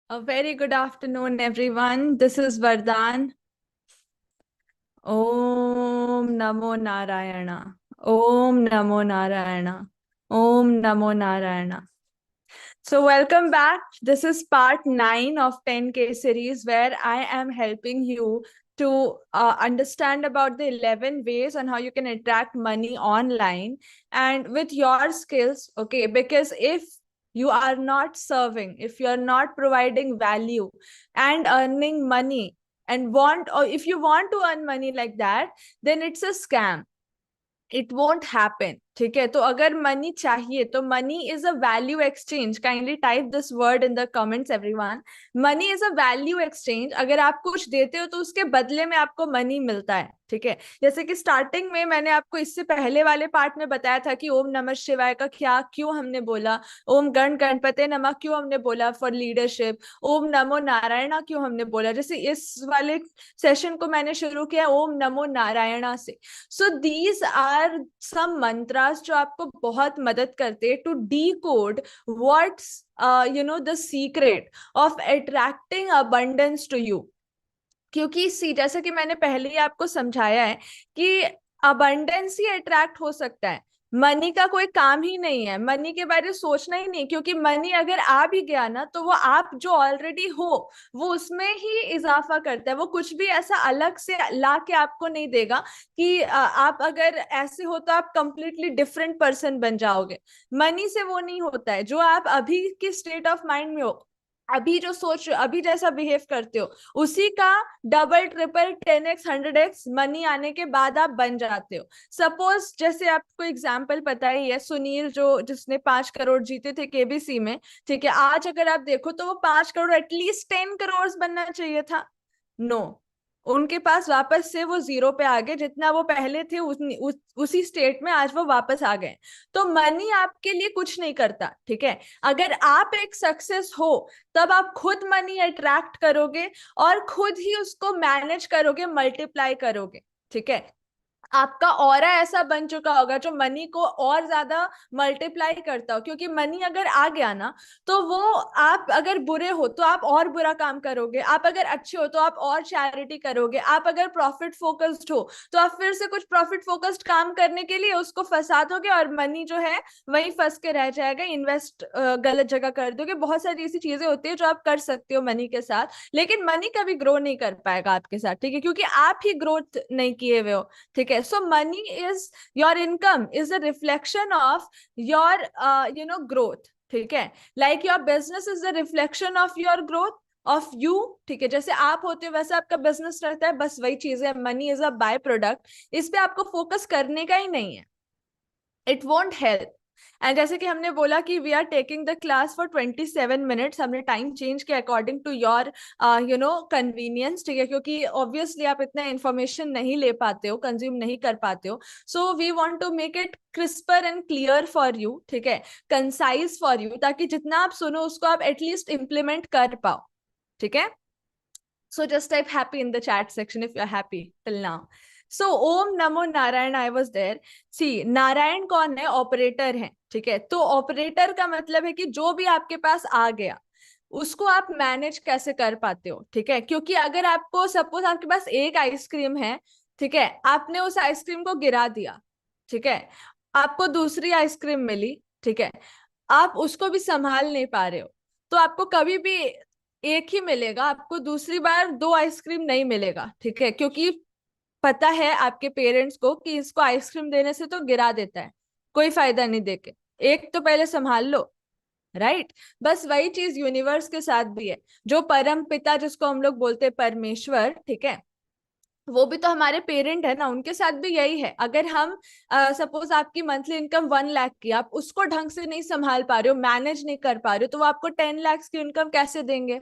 A very good afternoon, everyone. This is Vardhan. Om Namo Narayana. Om Namo Narayana. Om Namo Narayana. So, welcome back. This is part 9 of 10K series where I am helping you to understand about the 11 ways on how you can attract money online and with your skills. Okay, because if you are not serving, if you are not providing value and earning money and want, or if you want to earn money like that, then it's a scam. It won't happen. ठीक है, तो अगर money चाहिए तो money is a value exchange. Kindly type this word in the comments everyone. Money is a value exchange. अगर आप कुछ देते हो तो उसके बदले में आपको मनी मिलता है. ठीक है, जैसे कि स्टार्टिंग में मैंने आपको इससे पहले वाले पार्ट में बताया था कि ओम नमः शिवाय का क्या क्यों हमने बोला, ओम गण गणपते नमः क्यों हमने बोला फॉर लीडरशिप, ओम नमो नारायणा क्यों हमने बोला. जैसे इस वाले सेशन को मैंने शुरू किया ओम नमो नारायणा से. सो दीज आर सम मंत्रास जो आपको बहुत मदद करते हैं to decode what's the secret of attracting abundance to you. क्योंकि सी जैसा कि मैंने पहले ही आपको समझाया है कि अबंडेंस ही अट्रैक्ट हो सकता है. मनी का कोई काम ही नहीं है, मनी के बारे में सोचना ही नहीं, क्योंकि मनी अगर आ भी गया ना तो वो आप जो ऑलरेडी हो वो उसमें ही इजाफा करता है. वो कुछ भी ऐसा अलग से ला के आपको नहीं देगा कि आप अगर ऐसे हो तो आप कंप्लीटली डिफरेंट पर्सन बन जाओगे. मनी से वो नहीं होता है. जो आप अभी की स्टेट ऑफ माइंड में हो, अभी जो सोच रहे हो, अभी जैसा बिहेव करते हो, उसी का double triple 10x 100x money आने के बाद आप बन जाते हो. सपोज जैसे आपको एग्जांपल पता ही है, सुनील जो जिसने 5 करोड़ जीते थे केबीसी में. ठीक है, आज अगर आप देखो तो वो 5 करोड़ एटलीस्ट 10 करोड़ बनना चाहिए था. नो, उनके पास वापस से वो जीरो पे आ गए. जितना वो पहले थे उसी स्टेट में आज वो वापस आ गए. तो मनी आपके लिए कुछ नहीं करता. ठीक है, अगर आप एक सक्सेस हो तब आप खुद मनी अट्रैक्ट करोगे और खुद ही उसको मैनेज करोगे, मल्टीप्लाई करोगे. ठीक है, आपका ऑरा ऐसा बन चुका होगा जो मनी को और ज्यादा मल्टीप्लाई करता हो. क्योंकि मनी अगर आ गया ना तो वो, आप अगर बुरे हो तो आप और बुरा काम करोगे, आप अगर अच्छे हो तो आप और चैरिटी करोगे, आप अगर प्रॉफिट फोकस्ड हो तो आप फिर से कुछ प्रॉफिट फोकस्ड काम करने के लिए उसको फंसा दोगे और मनी जो है वहीं फंस के रह जाएगा. इन्वेस्ट गलत जगह कर दोगे. बहुत सारी ऐसी चीजें होती है जो आप कर सकते हो मनी के साथ, लेकिन मनी कभी ग्रो नहीं कर पाएगा आपके साथ. ठीक है, क्योंकि आप ही ग्रोथ नहीं किए हुए हो. ठीक है, so money is, your income is a reflection of your growth. ठीक है, like your business is the reflection of your growth of you. ठीक है, जैसे आप होते हो वैसे आपका बिजनेस रहता है. बस वही चीज है, money is a by product. इस पे आपको फोकस करने का ही नहीं है. It won't help. एंड जैसे कि हमने बोला कि we are taking the class for 27 minutes, हमने टाइम चेंज किया अकॉर्डिंग टू योर कन्वीनियंस. ठीक है, क्योंकि ऑब्वियसली आप इतना इंफॉर्मेशन नहीं ले पाते हो, कंज्यूम नहीं कर पाते हो. So we want to make it crisper and clear for you. ठीक है, कंसाइज फॉर यू, ताकि जितना आप सुनो उसको आप एटलीस्ट इम्प्लीमेंट कर पाओ. ठीक है, so just type happy in the chat section if you're happy till now. So Om Namo Narayana, I was there. See, Narayan कौन है? ऑपरेटर है. ठीक है, तो ऑपरेटर का मतलब है कि जो भी आपके पास आ गया उसको आप मैनेज कैसे कर पाते हो. ठीक है, क्योंकि अगर आपको सपोज आपके पास एक आइसक्रीम है, ठीक है, आपने उस आइसक्रीम को गिरा दिया. ठीक है, आपको दूसरी आइसक्रीम मिली. ठीक है, आप उसको भी संभाल नहीं पा रहे हो तो आपको कभी भी एक ही मिलेगा, आपको दूसरी बार दो आइसक्रीम नहीं मिलेगा. ठीक है, क्योंकि पता है आपके पेरेंट्स को कि इसको आइसक्रीम देने से तो गिरा देता है, कोई फायदा नहीं देके, एक तो पहले संभाल लो. राइट, बस वही चीज यूनिवर्स के साथ भी है. जो परम पिता जिसको हम लोग बोलते हैं परमेश्वर, ठीक है, वो भी तो हमारे पेरेंट है ना. उनके साथ भी यही है. अगर हम सपोज आपकी मंथली इनकम 1 लाख की, आप उसको ढंग से नहीं संभाल पा रहे हो, मैनेज नहीं कर पा रहे हो, तो वो आपको 10 लाख की इनकम कैसे देंगे?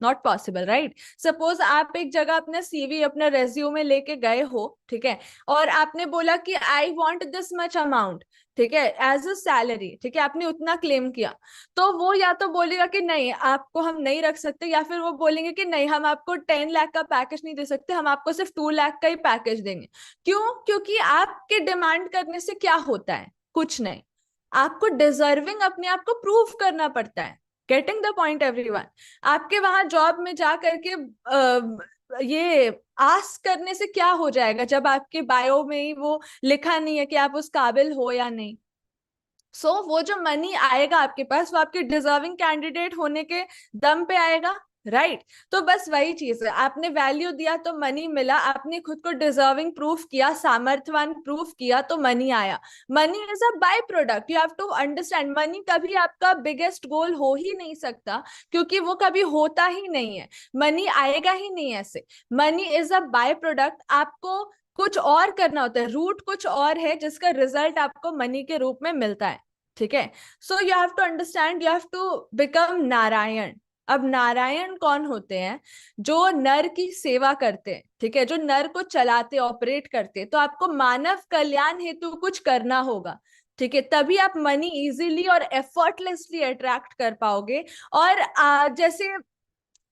Not possible, right. सपोज आप एक जगह अपना सीवी, अपना रेज्यूमे लेके गए हो. ठीक है, और आपने बोला कि I want this much amount. ठीक है, एज अ सैलरी. ठीक है, आपने उतना क्लेम किया, तो वो या तो बोलेगा कि नहीं आपको हम नहीं रख सकते, या फिर वो बोलेंगे कि नहीं हम आपको 10 लाख का पैकेज नहीं दे सकते, हम आपको सिर्फ 2 लाख का ही पैकेज देंगे. क्यों? क्योंकि आपके डिमांड करने से क्या होता है? कुछ नहीं. आपको डिजर्विंग अपने आप को प्रूव करना पड़ता है. Getting the point everyone? आपके वहां जॉब में जा करके ये आस्क करने से क्या हो जाएगा जब आपके बायो में ही वो लिखा नहीं है कि आप उस काबिल हो या नहीं? वो जो मनी आएगा आपके पास, वो आपके डिजर्विंग कैंडिडेट होने के दम पे आएगा, राइट? तो बस वही चीज है, आपने वैल्यू दिया तो मनी मिला, आपने खुद को डिजर्विंग प्रूफ किया, सामर्थ्यवान प्रूफ किया तो मनी आया। Money is a by product, you have to understand. Money कभी आपका बिगेस्ट गोल हो ही नहीं सकता, क्योंकि वो कभी होता ही नहीं है, मनी आएगा ही नहीं ऐसे। Money is a by product, आपको कुछ और करना होता है, रूट कुछ और है जिसका रिजल्ट आपको मनी के रूप में मिलता है, ठीक है? So you have to understand, you have to become Narayan. अब नारायण कौन होते हैं? जो नर की सेवा करते हैं, ठीक है, जो नर को चलाते ऑपरेट करते। तो आपको मानव कल्याण हेतु कुछ करना होगा, ठीक है, तभी आप मनी इजीली और एफर्टलेसली अट्रैक्ट कर पाओगे। और जैसे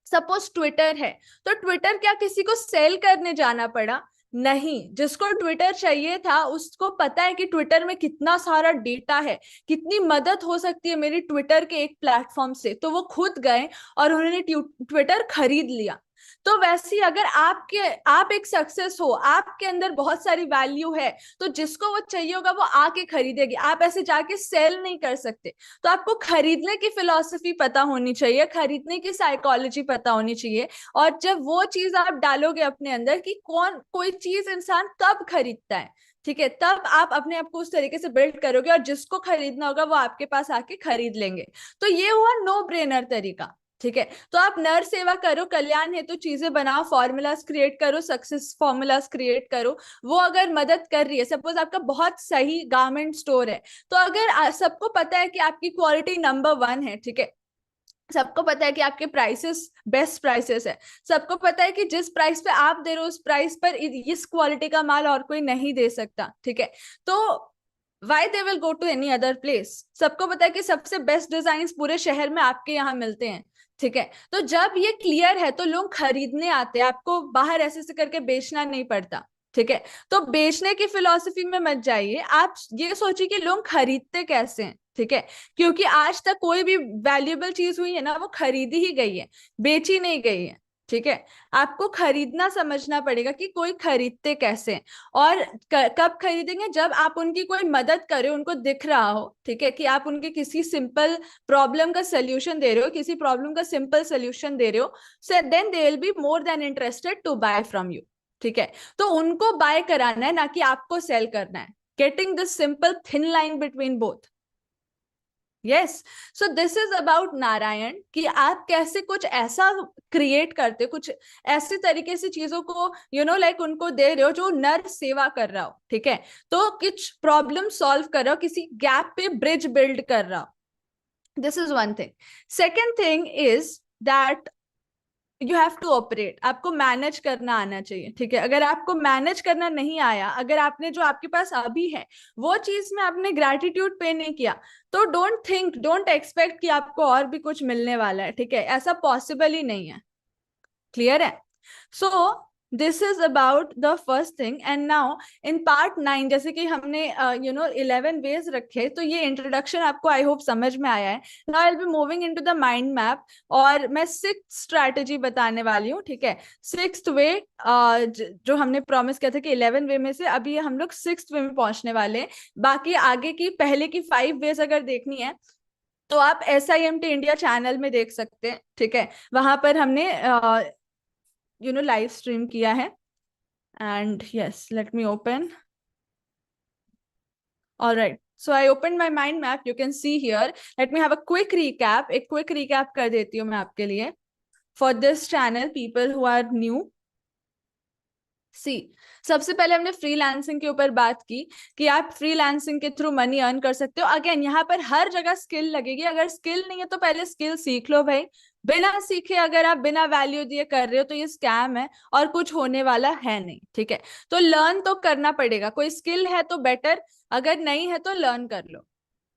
सपोज ट्विटर है, तो ट्विटर क्या किसी को सेल करने जाना पड़ा? नहीं। जिसको ट्विटर चाहिए था उसको पता है कि ट्विटर में कितना सारा डेटा है, कितनी मदद हो सकती है मेरी ट्विटर के एक प्लेटफॉर्म से, तो वो खुद गए और उन्होंने ट्विटर खरीद लिया। तो वैसे ही अगर आप एक सक्सेस हो, आपके अंदर बहुत सारी वैल्यू है, तो जिसको वो चाहिए होगा वो आके खरीदेगी, आप ऐसे जाके सेल नहीं कर सकते। तो आपको खरीदने की फिलॉसफी पता होनी चाहिए, खरीदने की साइकोलॉजी पता होनी चाहिए। और जब वो चीज आप डालोगे अपने अंदर कि कोई चीज इंसान कब खरीदता है, ठीक है, तब आप अपने आप को उस तरीके से बिल्ड करोगे, और जिसको खरीदना होगा वो आपके पास आके खरीद लेंगे। तो ये हुआ नो ब्रेनर तरीका, ठीक है? तो आप नर सेवा करो, कल्याण है तो चीजें बनाओ, फॉर्मूलाज क्रिएट करो, सक्सेस फॉर्मूलाज क्रिएट करो। वो अगर मदद कर रही है, सपोज आपका बहुत सही गारमेंट स्टोर है, तो अगर सबको पता है कि आपकी क्वालिटी नंबर 1 है, ठीक है, सबको पता है कि आपके प्राइसेस बेस्ट प्राइसेस है, सबको पता है कि जिस प्राइस पे आप दे रहे हो उस प्राइस पर इस क्वालिटी का माल और कोई नहीं दे सकता, ठीक है, तो why they will go to any other place? सबको पता है कि सबसे बेस्ट डिजाइन पूरे शहर में आपके यहाँ मिलते हैं, ठीक है? तो जब ये क्लियर है तो लोग खरीदने आते हैं, आपको बाहर ऐसे करके बेचना नहीं पड़ता, ठीक है? तो बेचने की फिलॉसफी में मत जाइए, आप ये सोचिए कि लोग खरीदते कैसे हैं, ठीक है? क्योंकि आज तक कोई भी वैल्यूएबल चीज हुई है ना, वो खरीदी ही गई है, बेची नहीं गई है, ठीक है? आपको खरीदना समझना पड़ेगा कि कोई खरीदते कैसे हैं, और कब खरीदेंगे? जब आप उनकी कोई मदद करें, उनको दिख रहा हो, ठीक है, कि आप उनके किसी सिंपल प्रॉब्लम का सोल्यूशन दे रहे हो, किसी प्रॉब्लम का सिंपल सोल्यूशन दे रहे हो, so then they will be more than interested to buy from you, ठीक है? तो उनको बाय कराना है, ना कि आपको सेल करना है। Getting this simple thin line between both. Yes, so this is about Narayan, कि आप कैसे कुछ ऐसा क्रिएट करते, कुछ ऐसे तरीके से चीजों को लाइक उनको दे रहे हो जो नर सेवा कर रहा हो, ठीक है? तो कुछ प्रॉब्लम सॉल्व कर रहा हो, किसी गैप पे ब्रिज बिल्ड कर रहा हो। This is one thing. Second thing is that you have to operate, आपको मैनेज करना आना चाहिए, ठीक है? अगर आपको मैनेज करना नहीं आया, अगर आपने जो आपके पास अभी है वो चीज में आपने ग्रैटिट्यूड पे नहीं किया, तो डोंट एक्सपेक्ट कि आपको और भी कुछ मिलने वाला है, ठीक है? ऐसा पॉसिबल ही नहीं है। क्लियर है? So this is about the first thing. And now in part 9, जैसे कि हमने 11 वेज रखे, तो ये इंट्रोडक्शन आपको आई होप समझ में आया है। Now I will be moving into the mind map, और मैं 6th स्ट्रैटेजी बताने वाली हूँ, ठीक है? 6th वे, जो हमने प्रॉमिस किया था कि 11 वे में से अभी हम लोग 6th वे में पहुंचने वाले हैं। बाकी आगे की पहले की 5 वेज अगर देखनी है तो आप SIMT इंडिया चैनल में देख सकते हैं, ठीक है? वहां पर हमने लाइव स्ट्रीम किया है। And yes, let me open. All right, so I opened my mind map, you can see here. Let me have a quick recap, एक quick recap कर देती हूँ मैं आपके लिए for this channel, people who are new. सबसे पहले हमने फ्रीलांसिंग के ऊपर बात की कि आप फ्रीलांसिंग के थ्रू मनी अर्न कर सकते हो। अगेन, यहाँ पर हर जगह स्किल लगेगी, अगर स्किल नहीं है तो पहले स्किल सीख लो भाई। बिना सीखे अगर आप बिना वैल्यू दिए कर रहे हो तो ये स्कैम है और कुछ होने वाला है नहीं, ठीक है? तो लर्न तो करना पड़ेगा, कोई स्किल है तो बेटर, अगर नहीं है तो लर्न कर लो।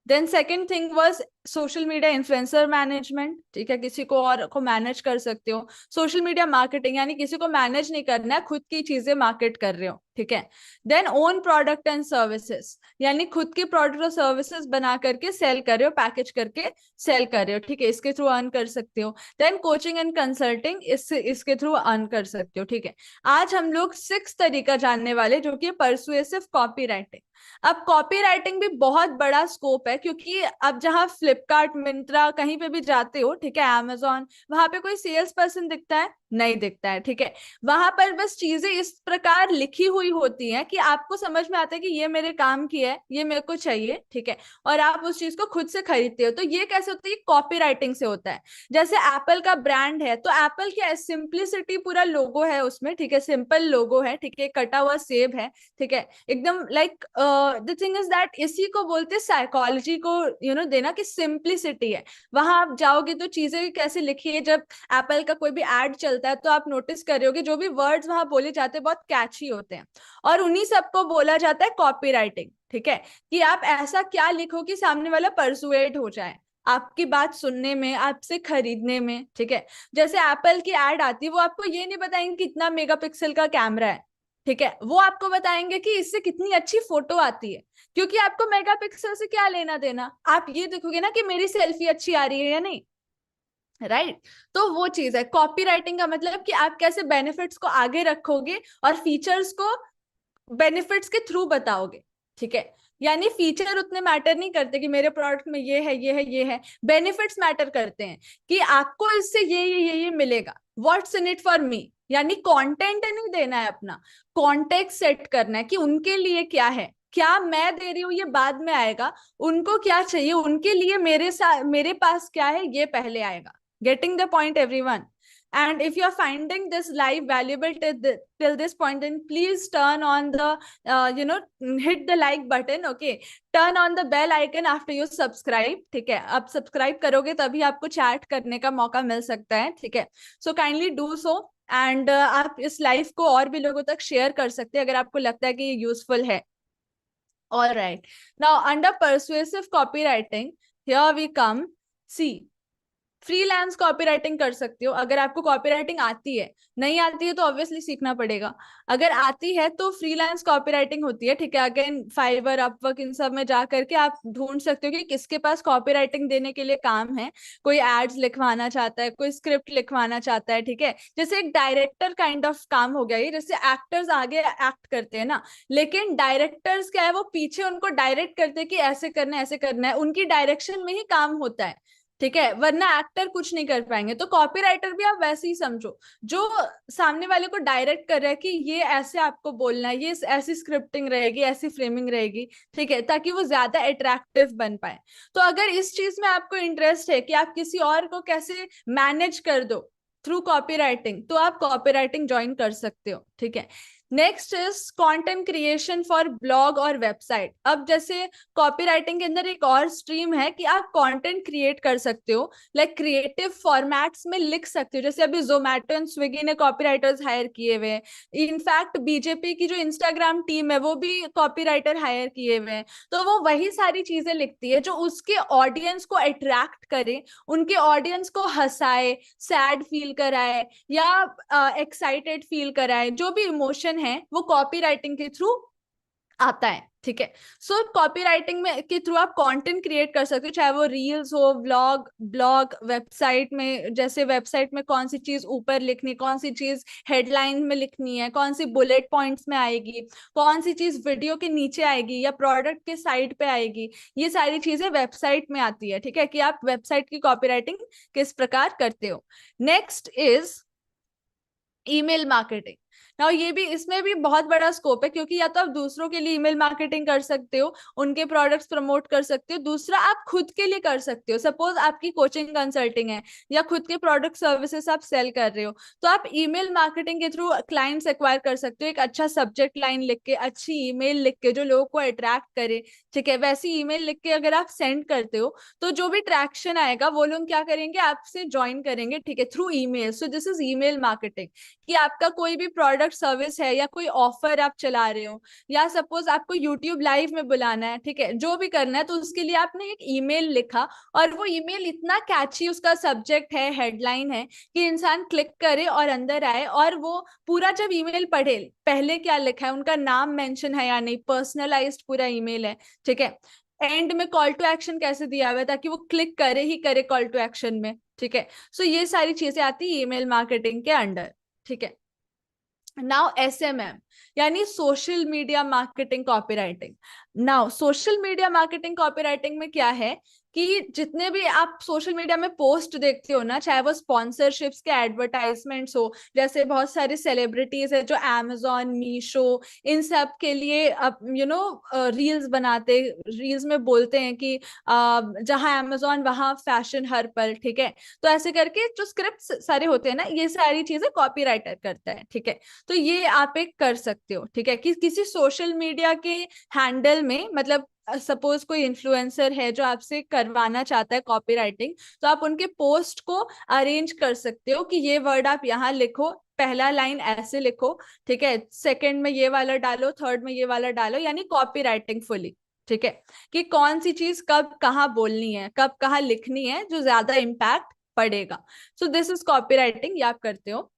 Then second thing was social media influencer management, ठीक है, किसी को और को मैनेज कर सकते हो। सोशल मीडिया मार्केटिंग, यानी किसी को मैनेज नहीं करना है, खुद की चीजें मार्केट कर रहे हो, ठीक है। Then own product and services, यानी खुद के प्रोडक्ट और सर्विसेज बना करके सेल कर रहे हो, पैकेज करके सेल कर रहे हो, ठीक है, इसके थ्रू अर्न कर सकते हो। देन कोचिंग एंड कंसल्टिंग, इसके थ्रू अर्न कर सकते हो, ठीक है। आज हम लोग 6 तरीका जानने वाले, जो कि परसुएसिव कॉपी राइटिंग। अब कॉपी राइटिंग भी बहुत बड़ा स्कोप है, क्योंकि अब जहां फ्लिपकार्ट, मिंत्रा, कहीं पे भी जाते हो, ठीक है, अमेजोन, वहां पे कोई सेल्स पर्सन दिखता है? नहीं दिखता है, ठीक है। वहां पर बस चीजें इस प्रकार लिखी हुई होती हैं कि आपको समझ में आता है कि ये मेरे काम की है, ये मेरे को चाहिए, ठीक है, और आप उस चीज को खुद से खरीदते हो। तो ये कैसे होता है? कॉपी राइटिंग से होता है। जैसे एप्पल का ब्रांड है, तो एप्पल की सिंप्लिसिटी पूरा लोगो है उसमें, ठीक है, सिंपल लोगो है, ठीक है, कटा हुआ सेब है, ठीक है, एकदम like the thing is that, इसी को बोलते हैं साइकोलॉजी को देना, कि सिंप्लिसिटी है। वहां आप जाओगे तो चीजें कैसे लिखी है, जब एप्पल का कोई भी एड चलता है तो आप नोटिस कर रहे होगे जो भी वर्ड्स वहां बोले जाते हैं बहुत कैची होते हैं, और उन्हीं सबको बोला जाता है कॉपी राइटिंग, ठीक है। कि आप ऐसा क्या लिखो कि सामने वाला परसुएड हो जाए आपकी बात सुनने में, आपसे खरीदने में, ठीक है। जैसे एप्पल की एड आती है, वो आपको ये नहीं बताएंगे कितना मेगापिक्सल का कैमरा है, ठीक है, वो आपको बताएंगे कि इससे कितनी अच्छी फोटो आती है, क्योंकि आपको मेगापिक्सल से क्या लेना देना, आप ये देखोगे ना कि मेरी सेल्फी अच्छी आ रही है या नहीं, राइट। तो वो चीज है कॉपी राइटिंग का मतलब, कि आप कैसे बेनिफिट्स को आगे रखोगे और फीचर्स को बेनिफिट्स के थ्रू बताओगे, ठीक है। यानी फीचर उतने मैटर नहीं करते कि मेरे प्रोडक्ट में ये है, ये है, ये है, बेनिफिट्स मैटर करते हैं, कि आपको इससे ये मिलेगा, what's in it for me. यानी कंटेंट नहीं देना है, अपना कॉन्टेक्स्ट सेट करना है कि उनके लिए क्या है, क्या मैं दे रही हूँ ये बाद में आएगा, उनको क्या चाहिए, उनके लिए मेरे साथ, मेरे पास क्या है, ये पहले आएगा। Getting the point, everyone? And if you're finding this live valuable till this point, then please turn on the, hit the like button, okay? Turn on the bell icon after you subscribe, ठीक है। अब subscribe करोगे तभी आपको chat करने का मौका मिल सकता है, ठीक है। So kindly do so, and आप इस लाइव को और भी लोगों तक शेयर कर सकते हैं अगर आपको लगता है कि ये यूजफुल है। All right. Now, under persuasive copywriting, here we come. See, freelance copywriting कर सकते हो अगर आपको कॉपीराइटिंग आती है। नहीं आती है तो ऑब्वियसली सीखना पड़ेगा। अगर आती है तो फ्रीलांस कॉपीराइटिंग होती है, ठीक है। अगेन फाइवर, अपवर्क, इन सब में जा करके आप ढूंढ सकते हो कि किसके पास कॉपीराइटिंग देने के लिए काम है। कोई एड्स लिखवाना चाहता है, कोई स्क्रिप्ट लिखवाना चाहता है, ठीक है। जैसे एक डायरेक्टर काइंड ऑफ काम हो गया ये, जैसे एक्टर्स आगे एक्ट करते हैं ना, लेकिन डायरेक्टर्स क्या है, वो पीछे उनको डायरेक्ट करते हैं कि ऐसे करना है, ऐसे करना है, उनकी डायरेक्शन में ही काम होता है, ठीक है, वरना एक्टर कुछ नहीं कर पाएंगे। तो कॉपीराइटर भी आप वैसे ही समझो, जो सामने वाले को डायरेक्ट कर रहा है कि ये ऐसे आपको बोलना है, ये ऐसी स्क्रिप्टिंग रहेगी, ऐसी फ्रेमिंग रहेगी, ठीक है, ताकि वो ज्यादा अट्रैक्टिव बन पाए। तो अगर इस चीज में आपको इंटरेस्ट है कि आप किसी और को कैसे मैनेज कर दो थ्रू कॉपीराइटिंग, तो आप कॉपीराइटिंग ज्वाइन कर सकते हो, ठीक है। Next is content creation for blog और वेबसाइट। अब जैसे कॉपीराइटिंग के अंदर एक और स्ट्रीम है कि आप कंटेंट क्रिएट कर सकते हो, लाइक क्रिएटिव फॉर्मेट्स में लिख सकते हो। जैसे अभी जोमैटो एंड स्विगी ने कॉपीराइटर्स हायर किए हुए हैं, इनफैक्ट बीजेपी की जो इंस्टाग्राम टीम है वो भी कॉपीराइटर हायर किए हुए हैं। तो वो वही सारी चीजें लिखती है जो उसके ऑडियंस को अट्रैक्ट करे, उनके ऑडियंस को हंसाए, सैड फील कराए या एक्साइटेड फील कराए, जो भी इमोशन है वो कॉपी राइटिंग के थ्रू आता है, ठीक है। सो कॉपी राइटिंग में के थ्रू आप कंटेंट क्रिएट कर सकते हो, चाहे वो रील्स हो, ब्लॉग, वेबसाइट में, जैसे वेबसाइट में कौन सी चीज ऊपर लिखनी, कौन सी चीज हेडलाइन में लिखनी है, कौन सी बुलेट पॉइंट्स में आएगी, कौन सी चीज वीडियो के नीचे आएगी या प्रोडक्ट के साइड पे आएगी, ये सारी चीजें वेबसाइट में आती है, ठीक है, कि आप वेबसाइट की कॉपी राइटिंग किस प्रकार करते हो। Next is email marketing. ना ये भी, इसमें भी बहुत बड़ा स्कोप है, क्योंकि या तो आप दूसरों के लिए ईमेल मार्केटिंग कर सकते हो, उनके प्रोडक्ट्स प्रमोट कर सकते हो, दूसरा आप खुद के लिए कर सकते हो। सपोज आपकी कोचिंग कंसल्टिंग है या खुद के प्रोडक्ट सर्विसेज आप सेल कर रहे हो, तो आप ईमेल मार्केटिंग के थ्रू क्लाइंट्स एक्वायर कर सकते हो, एक अच्छा सब्जेक्ट लाइन लिख के, अच्छी ईमेल लिख के जो लोगों को अट्रैक्ट करे, ठीक है, वैसी ईमेल लिख के अगर आप सेंड करते हो तो जो भी ट्रैक्शन आएगा वो लोग क्या करेंगे, आपसे ज्वाइन करेंगे, ठीक है, through email. So this is email marketing, कि आपका कोई भी प्रोडक्ट प्रोडक्ट सर्विस है या कोई ऑफर आप चला रहे हो, या सपोज आपको यूट्यूब लाइव में बुलाना है, ठीक है, जो भी करना है, तो उसके लिए आपने एक ईमेल लिखा और वो ईमेल इतना कैची, उसका सब्जेक्ट है, हेडलाइन है, कि इंसान क्लिक करे और अंदर आए, और वो पूरा जब ईमेल पढ़े, पहले क्या लिखा है, उनका नाम मेंशन है या नहीं, पर्सनलाइज्ड पूरा ईमेल है, ठीक है, एंड में कॉल टू एक्शन कैसे दिया हुआ है ताकि वो क्लिक करे ही करे कॉल टू एक्शन में, ठीक है। सो ये सारी चीजें आती है ईमेल मार्केटिंग के अंडर, ठीक है। नाउ एसएमएम यानी social media marketing copywriting. Now social media marketing copywriting में क्या है कि जितने भी आप सोशल मीडिया में पोस्ट देखते हो ना, चाहे वो स्पॉन्सरशिप्स के एडवर्टाइजमेंट्स हो, जैसे बहुत सारी सेलिब्रिटीज है जो अमेजोन, मीशो, इन सब के लिए अब रील्स बनाते, रील्स में बोलते हैं कि जहां अमेजोन वहां फैशन हर पल, ठीक है। तो ऐसे करके जो स्क्रिप्ट सारे होते हैं ना, ये सारी चीजें कॉपीराइटर करता है, ठीक है। तो ये आप एक कर सकते हो, ठीक है, कि किसी सोशल मीडिया के हैंडल में, मतलब सपोज कोई इन्फ्लुएंसर है जो आपसे करवाना चाहता है कॉपीराइटिंग, तो आप उनके पोस्ट को अरेंज कर सकते हो कि ये वर्ड आप यहाँ लिखो, पहला लाइन ऐसे लिखो, ठीक है, सेकंड में ये वाला डालो, थर्ड में ये वाला डालो, यानी कॉपीराइटिंग फुली, ठीक है, कि कौन सी चीज कब कहाँ बोलनी है, कब कहाँ लिखनी है जो ज्यादा इम्पैक्ट पड़ेगा। सो दिस इज कॉपीराइटिंग, ये आप करते हो।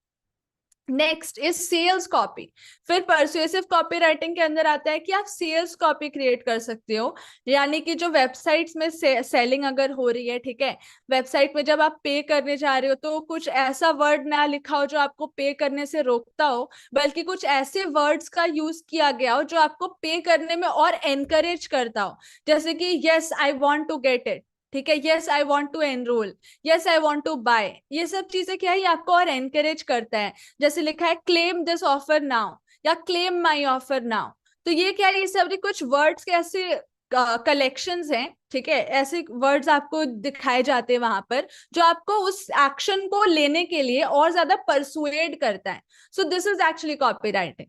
Next is sales copy. फिर परसुएसिव कॉपीराइटिंग के अंदर आता है कि आप सेल्स कॉपी क्रिएट कर सकते हो, यानी कि जो वेबसाइट्स में सेलिंग अगर हो रही है, ठीक है, वेबसाइट में जब आप पे करने जा रहे हो तो कुछ ऐसा वर्ड ना लिखा हो जो आपको पे करने से रोकता हो, बल्कि कुछ ऐसे वर्ड्स का यूज किया गया हो जो आपको पे करने में और एनकरेज करता हो, जैसे कि yes I want to get it, ठीक है, yes I want to enroll, yes I want to buy, ये सब चीजें क्या है, आपको और एनकरेज करता है। जैसे लिखा है क्लेम दिस ऑफर नाउ या क्लेम माई ऑफर नाउ, तो ये क्या है, ये सब कुछ वर्ड्स के ऐसे कलेक्शंस हैं, ठीक है, ऐसे वर्ड्स आपको दिखाए जाते हैं वहां पर जो आपको उस एक्शन को लेने के लिए और ज्यादा परसुएड करता है। So this is actually copywriting,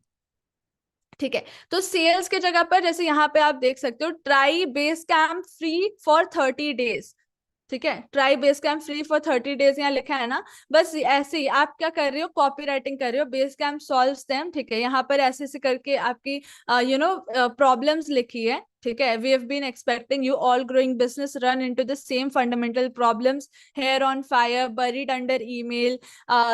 ठीक है। तो सेल्स के जगह पर जैसे यहाँ पे आप देख सकते हो, try Basecamp free for 30 days, ठीक है, try Basecamp free for 30 days यहाँ लिखा है ना, बस ऐसे ही आप क्या कर रहे हो, कॉपी राइटिंग कर रहे हो, बेस कैंप सॉल्व्स देम, ठीक है, यहाँ पर ऐसे ऐसे करके आपकी प्रॉब्लम्स लिखी है, ठीक है, we have been expecting you all growing business run into the same fundamental problems, hair on fire, buried under email,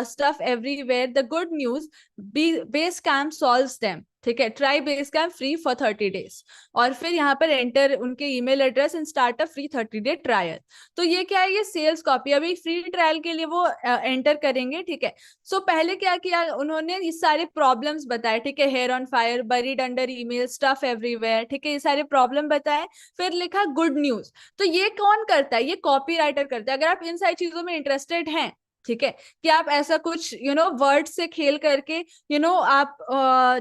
stuff everywhere, the good news Basecamp solves them, ठीक है, try Basecamp free for 30 days, और फिर यहाँ पर enter उनके email address and start a free 30 day trial. तो ये क्या है, ये सेल्स कॉपी, अभी फ्री ट्रायल के लिए वो एंटर करेंगे, ठीक है। सो पहले क्या किया उन्होंने, ये सारे प्रॉब्लम्स बताए, ठीक है, hair on fire, buried under email, stuff everywhere, ठीक है, ये सारे प्रॉब्लम बताए, फिर लिखा गुड न्यूज। तो ये कौन करता है, ये कॉपी राइटर करता है। अगर आप इन सारी चीजों में इंटरेस्टेड हैं, ठीक है, कि आप ऐसा कुछ वर्ड से खेल करके आप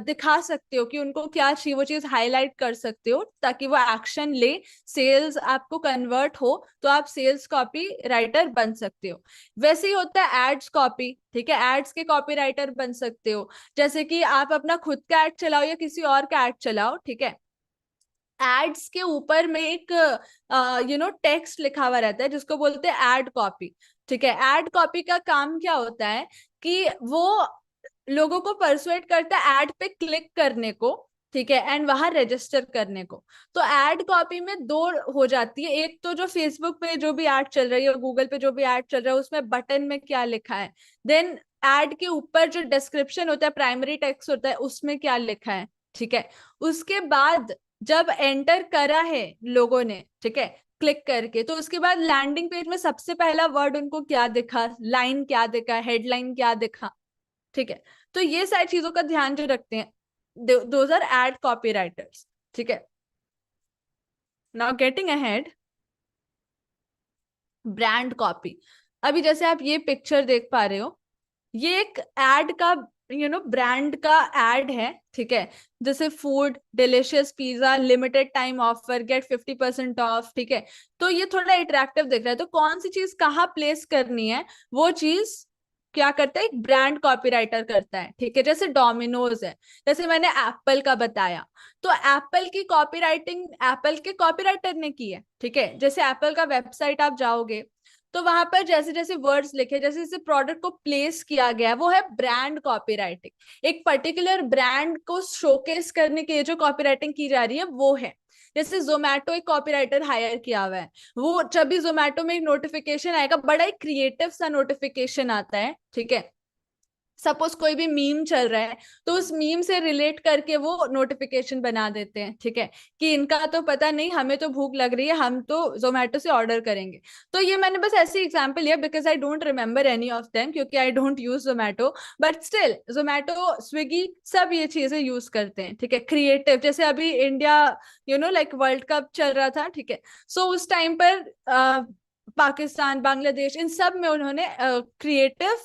दिखा सकते हो कि उनको क्या चाहिए, वो चीज हाईलाइट कर सकते हो ताकि वो एक्शन ले, सेल्स आपको कन्वर्ट हो, तो आप सेल्स कॉपी राइटर बन सकते हो। वैसे ही होता है एड्स कॉपी, ठीक है, एड्स के कॉपी राइटर बन सकते हो, जैसे कि आप अपना खुद का एड चलाओ या किसी और का एड चलाओ, ठीक है, एड्स के ऊपर में एक टेक्स्ट लिखा हुआ रहता है जिसको बोलते हैं एड कॉपी, ठीक है। एड कॉपी का काम क्या होता है कि वो लोगों को परसुएट करता है एड पे क्लिक करने को, ठीक है, एंड वहां रजिस्टर करने को। तो एड कॉपी में दो हो जाती है, एक तो जो फेसबुक पे जो भी एड चल रही है, गूगल पे जो भी एड चल रहा है, उसमें बटन में क्या लिखा है, देन एड के ऊपर जो डिस्क्रिप्शन होता है, प्राइमरी टेक्स्ट होता है, उसमें क्या लिखा है, ठीक है। उसके बाद जब एंटर करा है लोगों ने, ठीक है, क्लिक करके, तो उसके बाद लैंडिंग पेज में सबसे पहला वर्ड उनको क्या दिखा, लाइन क्या दिखा, हेडलाइन क्या दिखा, ठीक है। तो ये सारी चीजों का ध्यान जो रखते हैं, those are ad copywriters, ठीक है। Now getting ahead, brand copy. अभी जैसे आप ये पिक्चर देख पा रहे हो, ये एक एड का ब्रांड का एड है, ठीक है, जैसे food delicious pizza limited time offer get 50% off, ठीक है। तो ये थोड़ा अट्रैक्टिव दिख रहा है, तो कौन सी चीज कहाँ प्लेस करनी है, वो चीज क्या करता है, एक ब्रांड कॉपीराइटर करता है, ठीक है। जैसे डोमिनोज है, जैसे मैंने एप्पल का बताया, तो एप्पल की कॉपीराइटिंग एप्पल के कॉपीराइटर ने की है, ठीक है। जैसे एप्पल का वेबसाइट आप जाओगे तो वहां पर जैसे जैसे वर्ड्स लिखे, जैसे जैसे प्रोडक्ट को प्लेस किया गया, वो है ब्रांड कॉपीराइटिंग। एक पर्टिकुलर ब्रांड को शोकेस करने के लिए जो कॉपीराइटिंग की जा रही है वो है। जैसे जोमैटो एक कॉपीराइटर हायर किया हुआ है, वो जब भी जोमैटो में एक नोटिफिकेशन आएगा, बड़ा एक क्रिएटिव सा नोटिफिकेशन आता है, ठीक है। सपोज कोई भी मीम चल रहा है, तो उस मीम से रिलेट करके वो नोटिफिकेशन बना देते हैं, ठीक है, कि इनका तो पता नहीं, हमें तो भूख लग रही है, हम तो जोमेटो से ऑर्डर करेंगे। तो ये मैंने बस ऐसी एग्जांपल लिया because I don't remember any of them, क्योंकि I don't use Zomato, but still Zomato, Swiggy, सब ये चीजें यूज करते हैं, ठीक है, क्रिएटिव। जैसे अभी इंडिया लाइक वर्ल्ड कप चल रहा था, ठीक है, सो उस टाइम पर पाकिस्तान, बांग्लादेश, इन सब में उन्होंने क्रिएटिव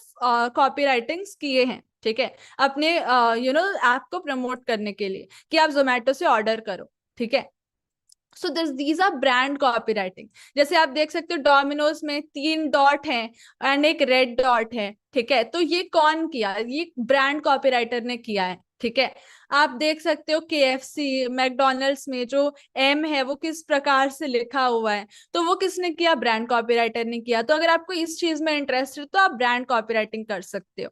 कॉपी राइटिंग्स किए हैं, ठीक है, अपने ऐप को प्रमोट करने के लिए कि आप जोमेटो से ऑर्डर करो, ठीक है। So these are brand copywriting. जैसे आप देख सकते हो डोमिनोज में 3 डॉट हैं एंड एक रेड डॉट है, ठीक है, तो ये कौन किया? ये ब्रांड कॉपीराइटर ने किया है, ठीक है। आप देख सकते हो KFC, मैकडोनल्ड्स में जो M है वो किस प्रकार से लिखा हुआ है, तो वो किसने किया? ब्रांड कॉपीराइटर ने किया। तो अगर आपको इस चीज में इंटरेस्ट है तो आप ब्रांड कॉपीराइटिंग कर सकते हो।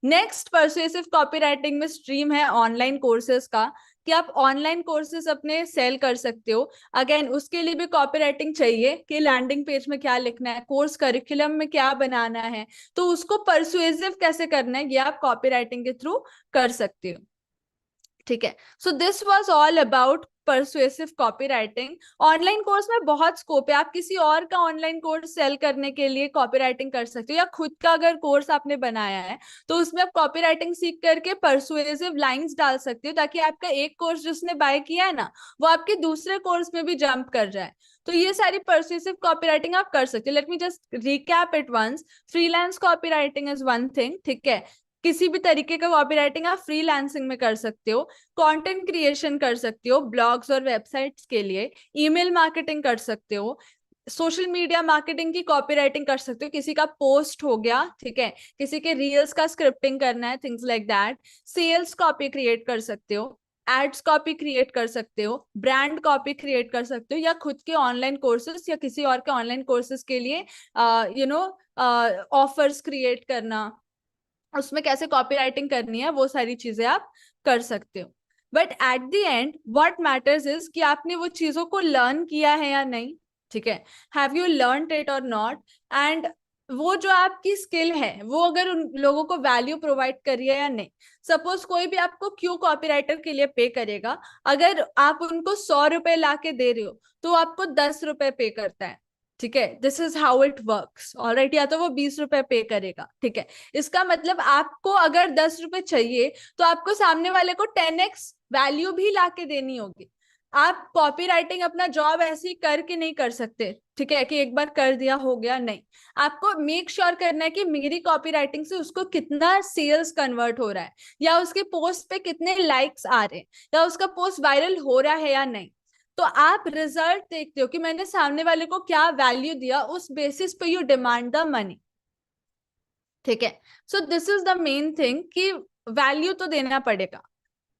नेक्स्ट परसुएसिव कॉपीराइटिंग में स्ट्रीम है ऑनलाइन कोर्सेज का, कि आप ऑनलाइन कोर्सेज अपने सेल कर सकते हो। अगेन उसके लिए भी कॉपीराइटिंग चाहिए कि लैंडिंग पेज में क्या लिखना है, कोर्स करिकुलम में क्या बनाना है, तो उसको परसुएसिव कैसे करना है, ये आप कॉपीराइटिंग के थ्रू कर सकते हो, ठीक है। So this was all about persuasive copywriting. Online course में बहुत स्कोप है, आप किसी और का ऑनलाइन कोर्स सेल करने के लिए कॉपीराइटिंग कर सकते हो, या खुद का अगर कोर्स आपने बनाया है तो उसमें आप कॉपीराइटिंग सीख करके परसुएसिव लाइंस डाल सकते हो, ताकि आपका एक कोर्स जिसने बाय किया है ना, वो आपके दूसरे कोर्स में भी जंप कर जाए। तो ये सारी परसुएसिव कॉपीराइटिंग आप कर सकते हो। Let me just recap it once. Freelance copywriting is one thing, ठीक है, किसी भी तरीके का कॉपीराइटिंग आप फ्रीलांसिंग में कर सकते हो। कंटेंट क्रिएशन कर सकते हो ब्लॉग्स और वेबसाइट्स के लिए। ईमेल मार्केटिंग कर सकते हो। सोशल मीडिया मार्केटिंग की कॉपीराइटिंग कर सकते हो, किसी का पोस्ट हो गया, ठीक है, किसी के रील्स का स्क्रिप्टिंग करना है, things like that. Sales copy create कर सकते हो, एड्स कॉपी क्रिएट कर सकते हो, ब्रांड कॉपी क्रिएट कर सकते हो, या खुद के ऑनलाइन कोर्सेज या किसी और के ऑनलाइन कोर्सेज के लिए ऑफर्स क्रिएट करना, उसमें कैसे कॉपीराइटिंग करनी है, वो सारी चीजें आप कर सकते हो। But at the end what matters is कि आपने वो चीजों को लर्न किया है या नहीं, ठीक है, हैव यू लर्न इट और नॉट, एंड वो जो आपकी स्किल है वो अगर उन लोगों को वैल्यू प्रोवाइड करी है या नहीं। सपोज कोई भी आपको क्यों कॉपीराइटर के लिए पे करेगा, अगर आप उनको 100 रुपए ला के दे रहे हो तो आपको 10 रुपए पे करता है, ठीक है, this is how it works, alright, या तो वो 20 रुपए पे करेगा, ठीक है। इसका मतलब आपको अगर 10 रुपए चाहिए तो आपको सामने वाले को 10x वैल्यू भी लाके देनी होगी। आप कॉपी राइटिंग अपना जॉब ऐसे ही करके नहीं कर सकते, ठीक है, कि एक बार कर दिया हो गया, नहीं। आपको मेक श्योर करना है कि मेरी कॉपी राइटिंग से उसको कितना सेल्स कन्वर्ट हो रहा है, या उसके पोस्ट पे कितने लाइक्स आ रहे हैं, या उसका पोस्ट वायरल हो रहा है या नहीं। तो आप रिजल्ट देखते हो कि मैंने सामने वाले को क्या वैल्यू दिया, उस बेसिस पे यू डिमांड द मनी, ठीक है। So this is the main thing कि वैल्यू तो देना पड़ेगा।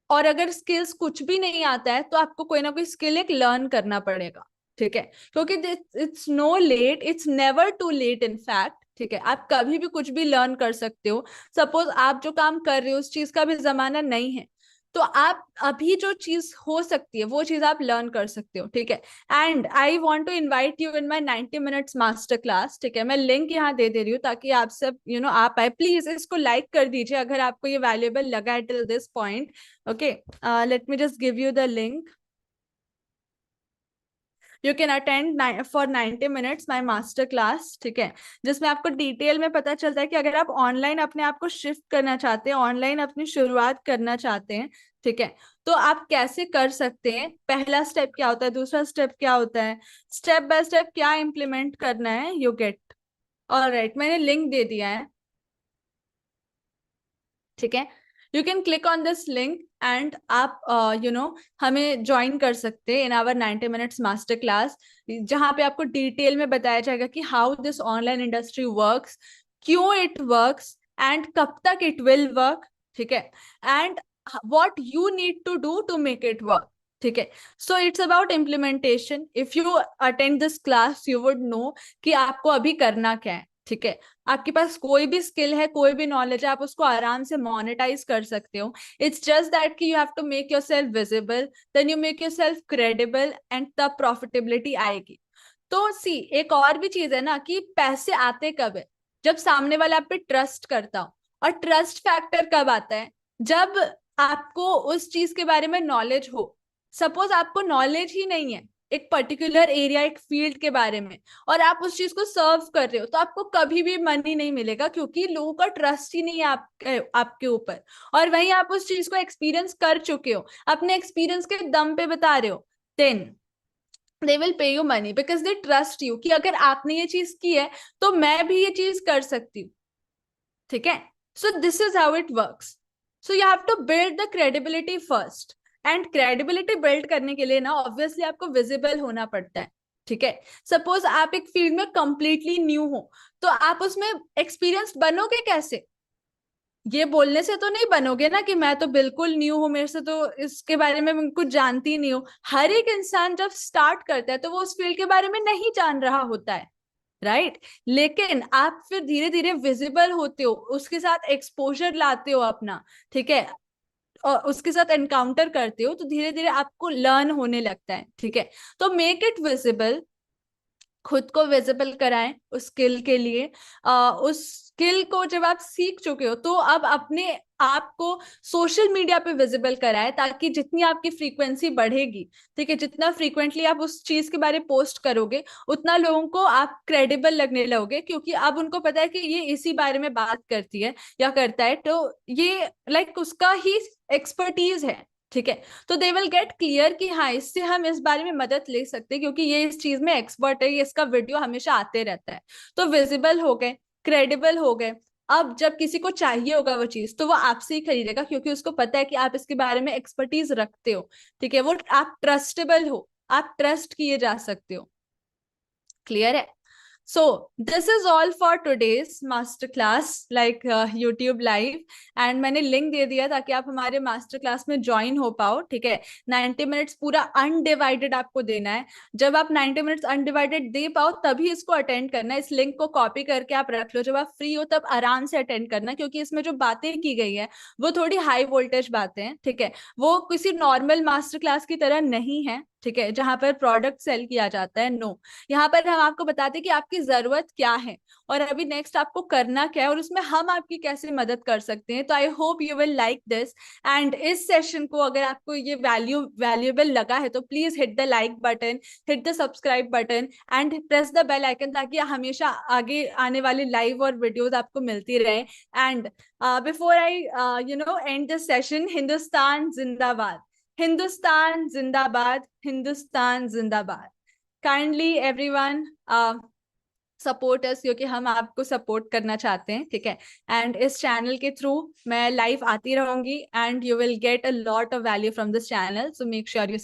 और अगर स्किल्स कुछ भी नहीं आता है तो आपको कोई ना कोई स्किल एक लर्न करना पड़ेगा, ठीक है, क्योंकि it's no late, it's never too late in fact, ठीक है, आप कभी भी कुछ भी लर्न कर सकते हो। सपोज आप जो काम कर रहे हो उस चीज का भी जमाना नहीं है, तो आप अभी जो चीज हो सकती है वो चीज आप लर्न कर सकते हो, ठीक है। And I want to invite you in my 90 minutes master class, ठीक है, मैं लिंक यहाँ दे दे रही हूँ ताकि आप सब आप आए। प्लीज इसको लाइक कर दीजिए अगर आपको ये वैल्यूएबल लगा है till this point. Okay, late me just give you the link. You can attend for 90 minutes my master class, ठीक है, जिसमें आपको डिटेल में पता चलता है कि अगर आप ऑनलाइन अपने आप को शिफ्ट करना चाहते हैं, ऑनलाइन अपनी शुरुआत करना चाहते हैं, ठीक है, तो आप कैसे कर सकते हैं, पहला स्टेप क्या होता है, दूसरा स्टेप क्या होता है, स्टेप बाय स्टेप क्या इंप्लीमेंट करना है, यू गेट। ऑलराइट, मैंने लिंक दे दिया है, ठीक है। You can click on this link and आप हमें ज्वाइन कर सकते हैं in our 90 minutes master class, जहां पे आपको डिटेल में बताया जाएगा कि how this online industry works, क्यों इट वर्क्स, एंड कब तक इट विल वर्क, ठीक है, and what you need to do to make it work. ठीक है. So it's about implementation. If you attend this class you would know कि आपको अभी करना क्या है. ठीक है. आपके पास कोई भी स्किल है, कोई भी नॉलेज है, आप उसको आराम से मोनेटाइज कर सकते हो. इट्स जस्ट दैट कि you have to make your self visible, then you make your self credible and तब प्रॉफिटेबिलिटी आएगी. तो सी एक और भी चीज है ना कि पैसे आते कब है, जब सामने वाला आप पे ट्रस्ट करता हो. और ट्रस्ट फैक्टर कब आता है, जब आपको उस चीज के बारे में नॉलेज हो. सपोज आपको नॉलेज ही नहीं है एक पर्टिकुलर एरिया, एक फील्ड के बारे में, और आप उस चीज को सर्व कर रहे हो, तो आपको कभी भी मनी नहीं मिलेगा क्योंकि लोगों का ट्रस्ट ही नहीं है आपके ऊपर. और वहीं आप उस चीज को एक्सपीरियंस कर चुके हो, अपने एक्सपीरियंस के दम पे बता रहे हो, then they will pay you money because they trust you कि अगर आपने ये चीज की है तो मैं भी ये चीज कर सकती हूँ. ठीक है. So this is how it works. So you have to build the credibility first. And credibility build करने के लिए ना ऑब्वियसली आपको विजिबल होना पड़ता है. ठीक है. सपोज आप एक फील्ड में कंप्लीटली न्यू हो, तो आप उसमें एक्सपीरियंस बनोगे कैसे? ये बोलने से तो नहीं बनोगे ना कि मैं तो बिल्कुल न्यू हूं, मेरे से तो इसके बारे में कुछ जानती नहीं हूँ. हर एक इंसान जब स्टार्ट करता है तो वो उस फील्ड के बारे में नहीं जान रहा होता है, राइट. लेकिन आप फिर धीरे धीरे विजिबल होते हो, उसके साथ एक्सपोजर लाते हो अपना. ठीक है. और उसके साथ एनकाउंटर करते हो तो धीरे धीरे आपको लर्न होने लगता है. ठीक है. तो मेक इट विजिबल, खुद को विजिबल कराएं उस स्किल के लिए. उस स्किल को जब आप सीख चुके हो तो अब अपने आप को सोशल मीडिया पे विजिबल कराएं, ताकि जितनी आपकी फ्रीक्वेंसी बढ़ेगी, ठीक है, जितना फ्रीक्वेंटली आप उस चीज के बारे में पोस्ट करोगे, उतना लोगों को आप क्रेडिबल लगने लगोगे, क्योंकि अब उनको पता है कि ये इसी बारे में बात करती है या करता है, तो ये लाइक उसका ही एक्सपर्टीज है. ठीक है. तो दे विल गेट क्लियर कि हाँ इससे हम इस बारे में मदद ले सकते हैं क्योंकि ये इस चीज में एक्सपर्ट है, ये इसका वीडियो हमेशा आते रहता है. तो विजिबल हो गए, क्रेडिबल हो गए. अब जब किसी को चाहिए होगा वो चीज तो वो आपसे ही खरीदेगा क्योंकि उसको पता है कि आप इसके बारे में एक्सपर्टीज रखते हो. ठीक है. वो आप ट्रस्टेबल हो, आप ट्रस्ट किए जा सकते हो. क्लियर है. So this is all for today's master class, like YouTube live. And मैंने लिंक दे दिया ताकि आप हमारे मास्टर क्लास में ज्वाइन हो पाओ. ठीक है. 90 मिनट्स पूरा अनडिवाइडेड आपको देना है. जब आप 90 मिनट्स अनडिवाइडेड दे पाओ तभी इसको अटेंड करना है. इस लिंक को कॉपी करके आप रख लो, जब आप फ्री हो तब आराम से अटेंड करना, क्योंकि इसमें जो बातें की गई है वो थोड़ी हाई वोल्टेज बातें हैं. ठीक है. वो किसी नॉर्मल मास्टर क्लास की तरह नहीं है. ठीक है. जहां पर प्रोडक्ट सेल किया जाता है, नो. यहाँ पर हम आपको बताते हैं कि आपकी जरूरत क्या है और अभी नेक्स्ट आपको करना क्या है और उसमें हम आपकी कैसे मदद कर सकते हैं. तो I hope you will like this. And इस सेशन को अगर आपको ये वैल्यूएबल लगा है तो please hit the like button, hit the subscribe button and press the bell icon, ताकि हमेशा आगे आने वाली लाइव और वीडियोस आपको मिलती रहे. And before I and this session, Hindustan जिंदाबाद, हिंदुस्तान जिंदाबाद, हिंदुस्तान जिंदाबाद. काइंडली एवरीवन सपोर्ट अस, क्योंकि हम आपको सपोर्ट करना चाहते हैं. ठीक है. एंड इस चैनल के थ्रू मैं लाइव आती रहूंगी and you will get a lot of value from this channel. So make sure you